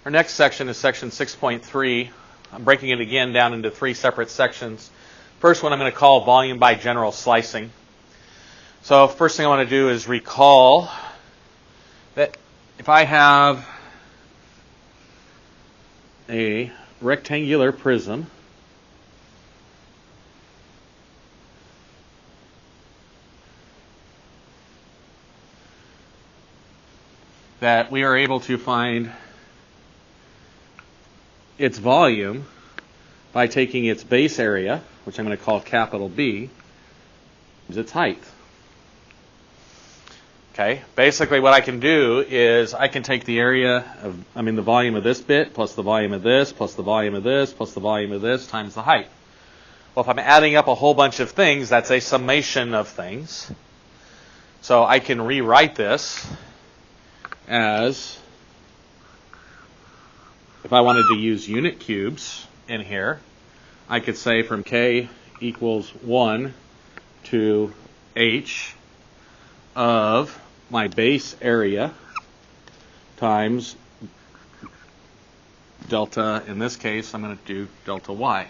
Our next section is section 6.3. I'm breaking it again down into three separate sections. First one I'm going to call volume by general slicing. So first thing I want to do is recall that if I have a rectangular prism that we are able to find its volume by taking its base area, which I'm going to call capital B, is its height. Okay, basically what I can do is I can take the area of, the volume of this bit plus the volume of this plus the volume of this plus the volume of this times the height. Well, if I'm adding up a whole bunch of things, that's a summation of things. So I can rewrite this as, if I wanted to use unit cubes in here, I could say from k equals 1 to h of my base area times delta, in this case, I'm going to do delta y.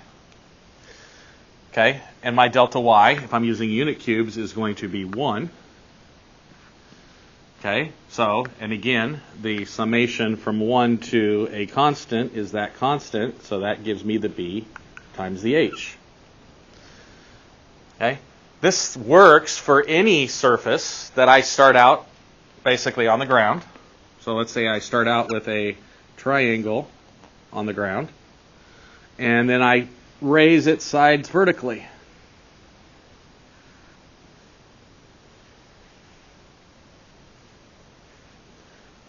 Okay, and my delta y, if I'm using unit cubes, is going to be 1. Okay, so, and again, the summation from 1 to a constant is that constant, so that gives me the b times the h. Okay, this works for any surface that I start out basically on the ground. So let's say I start out with a triangle on the ground, and then I raise its sides vertically.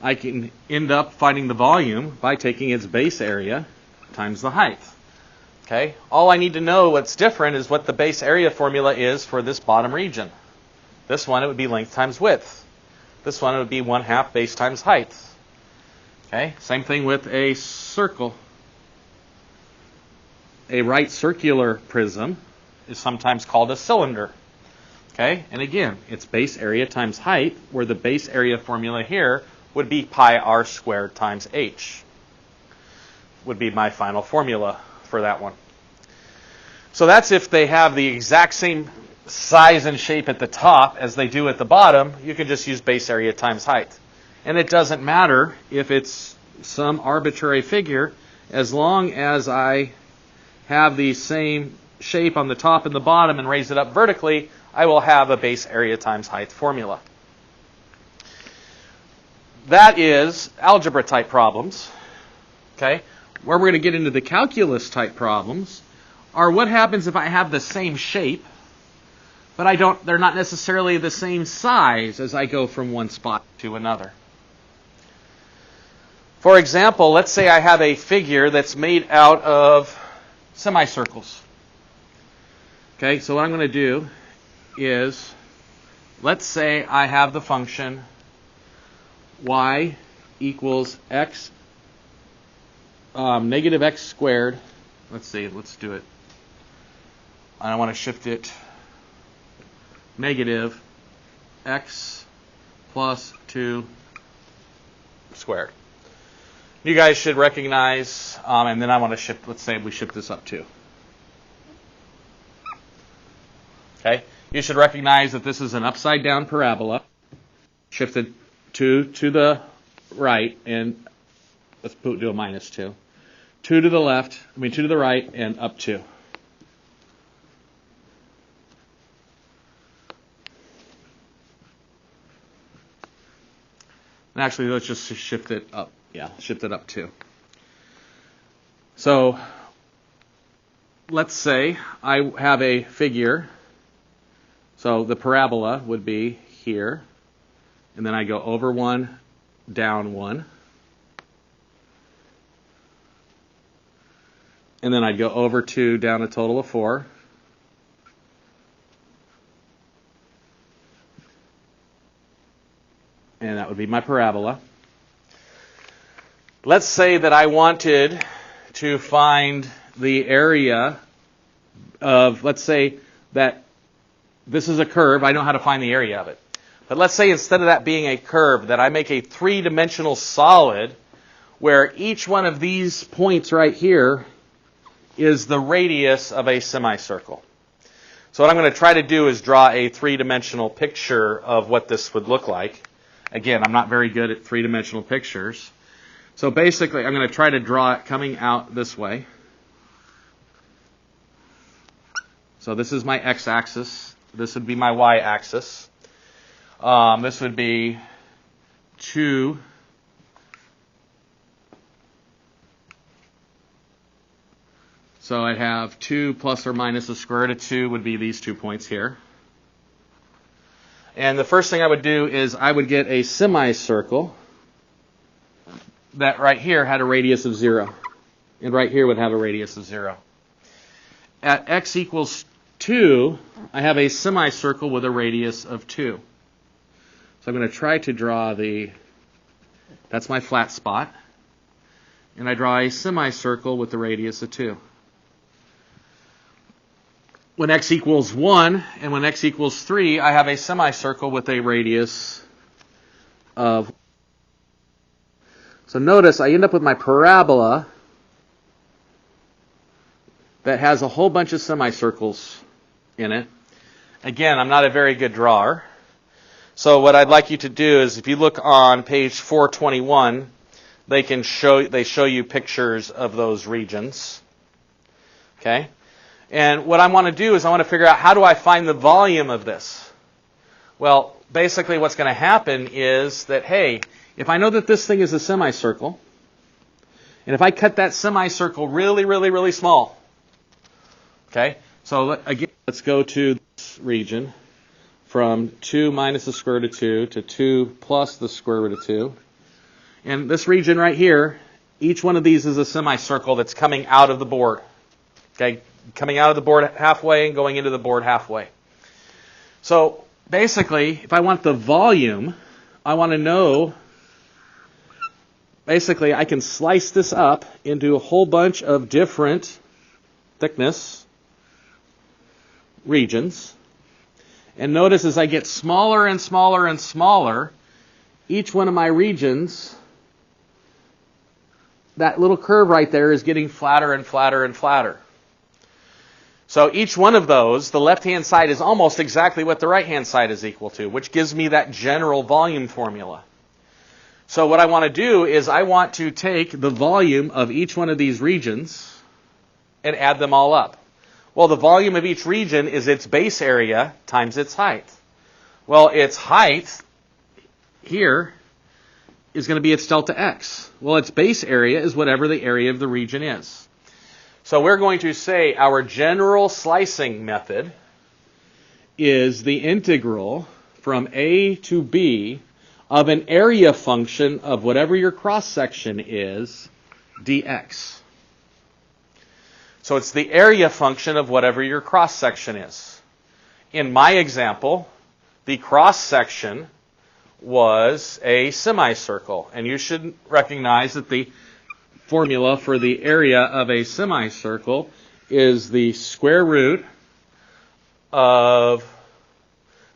I can end up finding the volume by taking its base area times the height. Okay, all I need to know what's different is what the base area formula is for this bottom region. This one, it would be length times width. This one, it would be 1/2 base times height. Okay, same thing with a circle. A right circular prism is sometimes called a cylinder. Okay, and again, it's base area times height, where the base area formula here would be pi r squared times h. Would be my final formula for that one. So that's if they have the exact same size and shape at the top as they do at the bottom. You can just use base area times height. And it doesn't matter if it's some arbitrary figure, as long as I have the same shape on the top and the bottom and raise it up vertically, I will have a base area times height formula. That is algebra type problems. Okay? Where we're going to get into the calculus type problems are what happens if I have the same shape, but they're not necessarily the same size as I go from one spot to another. For example, let's say I have a figure that's made out of semicircles. Okay, so what I'm going to do is, let's say I have the function y equals x negative x squared. Let's do it. I want to shift it negative x plus 2 squared. You guys should recognize, and then I want to shift, let's say we shift this up 2. Okay, you should recognize that this is an upside down parabola, shifted 2 to the right, and let's do a minus 2. 2 to the left, 2 to the right, and up 2. And actually, let's just shift it up. Yeah, shift it up 2. So, let's say I have a figure. So the parabola would be here. And then I go over 1, down 1. And then I'd go over 2, down a total of 4. And that would be my parabola. Let's say that I wanted to find the area of, let's say that this is a curve. I know how to find the area of it. But let's say instead of that being a curve, that I make a three-dimensional solid where each one of these points right here is the radius of a semicircle. So what I'm going to try to do is draw a three-dimensional picture of what this would look like. Again, I'm not very good at three-dimensional pictures. So basically, I'm going to try to draw it coming out this way. So this is my x-axis. This would be my y-axis. This would be 2 So I'd have 2 plus or minus the square root of 2 would be these 2 points here. And the first thing I would do is I would get a semicircle that right here had a radius of 0. And right here would have a radius of 0. At x equals 2, I have a semicircle with a radius of 2. So I'm going to try to draw that's my flat spot. And I draw a semicircle with the radius of 2. When x equals 1 and when x equals 3, I have a semicircle with a radius of. So notice I end up with my parabola that has a whole bunch of semicircles in it. Again, I'm not a very good drawer. So what I'd like you to do is, if you look on page 421, they show you pictures of those regions. Okay? And what I want to do is I want to figure out, how do I find the volume of this? Well, basically what's going to happen is that, hey, if I know that this thing is a semicircle, and if I cut that semicircle really, really, really small, okay, so again, let's go to this region from 2 minus the square root of 2 to 2 plus the square root of 2. And this region right here, each one of these is a semicircle that's coming out of the board. Okay, coming out of the board halfway and going into the board halfway. So basically, if I want the volume, I want to know, basically I can slice this up into a whole bunch of different thickness regions. And notice as I get smaller and smaller and smaller, each one of my regions, that little curve right there is getting flatter and flatter and flatter. So each one of those, the left-hand side is almost exactly what the right-hand side is equal to, which gives me that general volume formula. So what I want to do is I want to take the volume of each one of these regions and add them all up. Well, the volume of each region is its base area times its height. Well, its height here is going to be its delta x. Well, its base area is whatever the area of the region is. So we're going to say our general slicing method is the integral from a to b of an area function of whatever your cross-section is, dx. So it's the area function of whatever your cross-section is. In my example, the cross-section was a semicircle. And you should recognize that the formula for the area of a semicircle is the square root of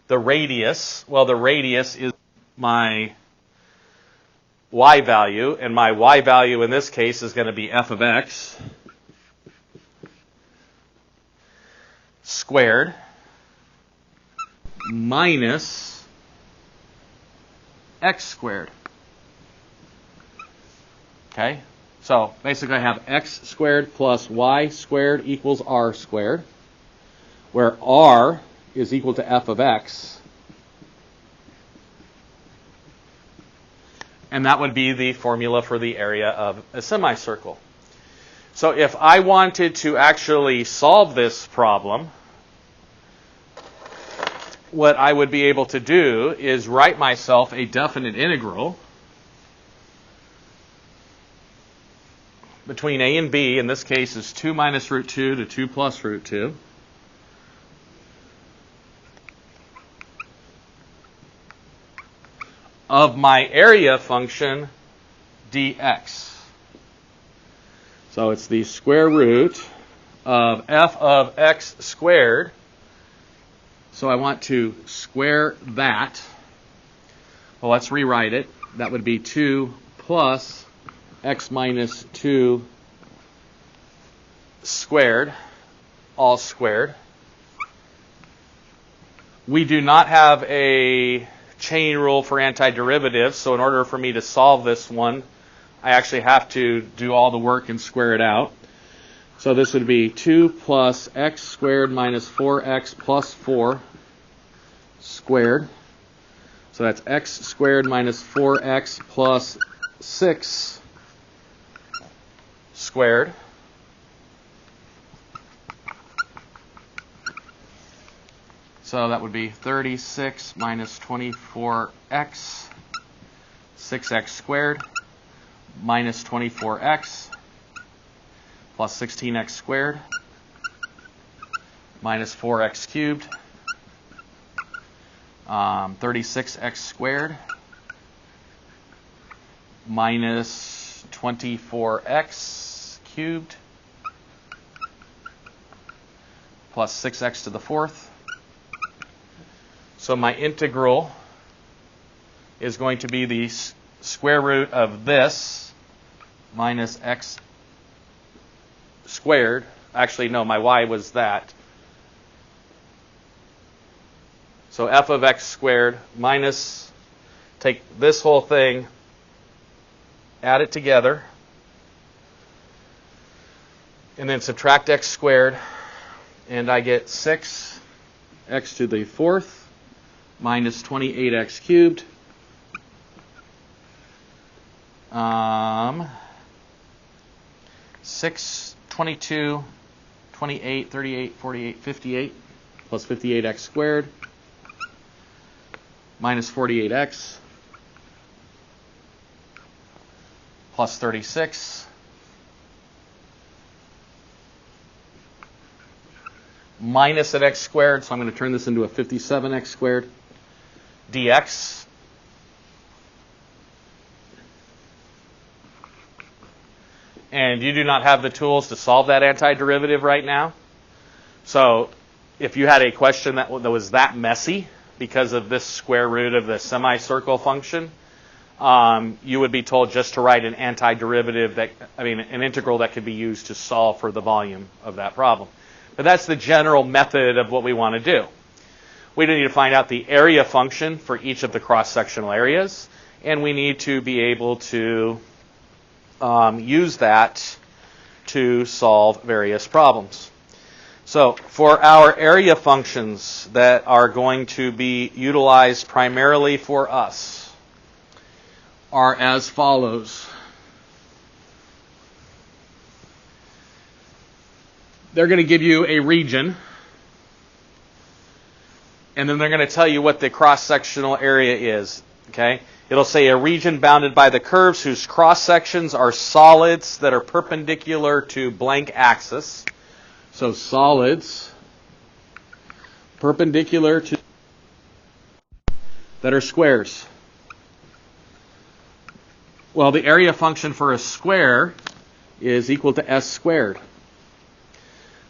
the radius. Well, the radius is my y value, and my y value in this case is going to be f of x squared minus x squared. Okay? So basically I have x squared plus y squared equals r squared, where r is equal to f of x. And that would be the formula for the area of a semicircle. So if I wanted to actually solve this problem, what I would be able to do is write myself a definite integral between a and b. In this case is 2 minus root 2 to 2 plus root 2. Of my area function dx. So it's the square root of f of x squared. So I want to square that. Well, let's rewrite it. That would be 2 plus x minus 2 squared, all squared. We do not have a chain rule for antiderivatives, so in order for me to solve this one, I actually have to do all the work and square it out. So this would be 2 plus x squared minus 4x plus 4 squared. So that's x squared minus 4x plus 6 squared. So that would be 36 minus 24x, 6x squared, minus 24x, plus 16x squared, minus 4x cubed, 36x squared, minus 24x cubed, plus 6x to the fourth. So my integral is going to be the square root of this minus x squared. Actually, no, my y was that. So f of x squared minus, take this whole thing, add it together, and then subtract x squared, and I get 6x to the fourth minus 28x cubed. 6, 22, 28, 38, 48, 58, plus 58x squared, minus 48x, plus 36, minus an x squared, so I'm going to turn this into a 57x squared, dx. And you do not have the tools to solve that antiderivative right now. So if you had a question that was that messy because of this square root of the semicircle function, you would be told just to write an antiderivative an integral that could be used to solve for the volume of that problem. But that's the general method of what we want to do. We need to find out the area function for each of the cross-sectional areas, and we need to be able to use that to solve various problems. So for our area functions that are going to be utilized primarily for us are as follows. They're going to give you a region, and then they're going to tell you what the cross-sectional area is. Okay? It'll say a region bounded by the curves whose cross-sections are solids that are perpendicular to blank axis. So solids perpendicular to that are squares. Well, the area function for a square is equal to s squared.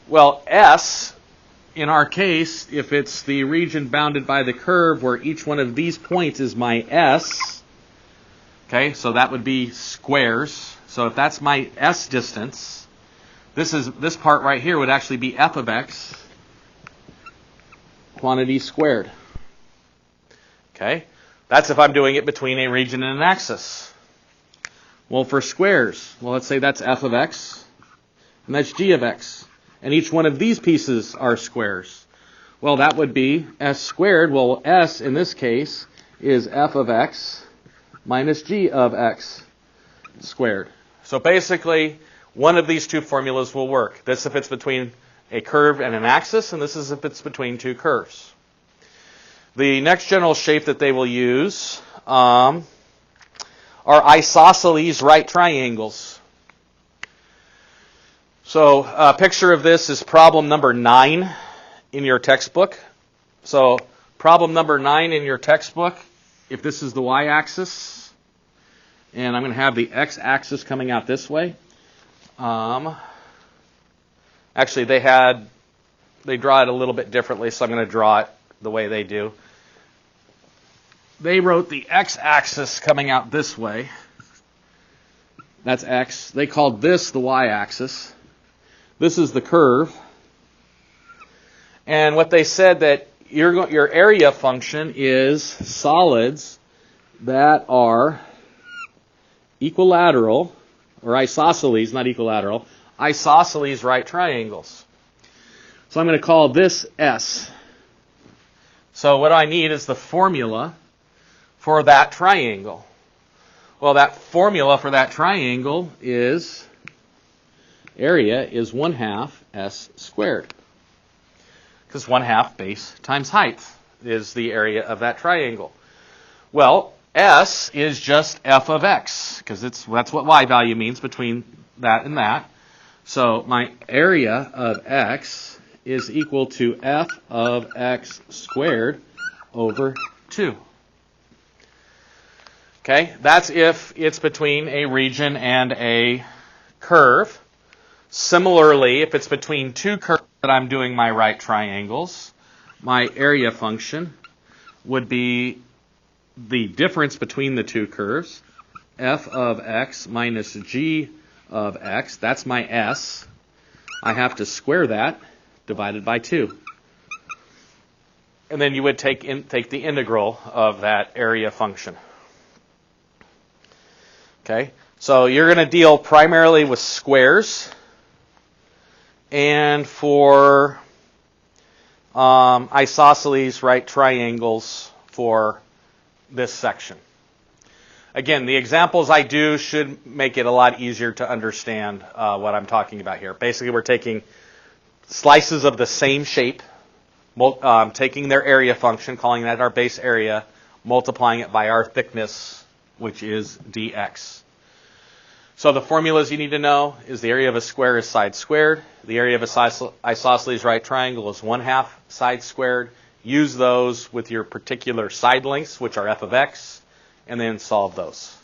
Well, S, in our case, if it's the region bounded by the curve where each one of these points is my S, okay, so that would be squares. So if that's my S distance, this part right here would actually be f of x quantity squared. Okay, that's if I'm doing it between a region and an axis. Well, for squares, well, let's say that's f of x, and that's g of x. And each one of these pieces are squares. Well, that would be s squared. Well, s in this case is f of x minus g of x squared. So basically, one of these two formulas will work. This if it's between a curve and an axis, and this is if it's between two curves. The next general shape that they will use are isosceles right triangles. So a picture of this is problem number 9 in your textbook. So problem number 9 in your textbook, if this is the y-axis, and I'm going to have the x-axis coming out this way. Actually, they draw it a little bit differently, so I'm going to draw it the way they do. They wrote the x-axis coming out this way. That's x. They called this the y-axis. This is the curve. And what they said that your area function is solids that are equilateral, or isosceles, not equilateral, isosceles right triangles. So I'm going to call this S. So what I need is the formula for that triangle. Well, that formula for that triangle is area is 1/2 S squared. Because 1/2 base times height is the area of that triangle. Well, S is just f of x, because that's what y value means between that and that. So my area of x is equal to f of x squared over 2. Okay, that's if it's between a region and a curve. Similarly, if it's between two curves that I'm doing my right triangles, my area function would be the difference between the two curves, f of x minus g of x. That's my s. I have to square that, divided by 2. And then you would take the integral of that area function. Okay, so you're going to deal primarily with squares, and for isosceles right triangles for this section. Again, the examples I do should make it a lot easier to understand what I'm talking about here. Basically, we're taking slices of the same shape, taking their area function, calling that our base area, multiplying it by our thickness, which is dx. So the formulas you need to know is the area of a square is side squared. The area of a isosceles right triangle is 1/2 side squared. Use those with your particular side lengths, which are f of x, and then solve those.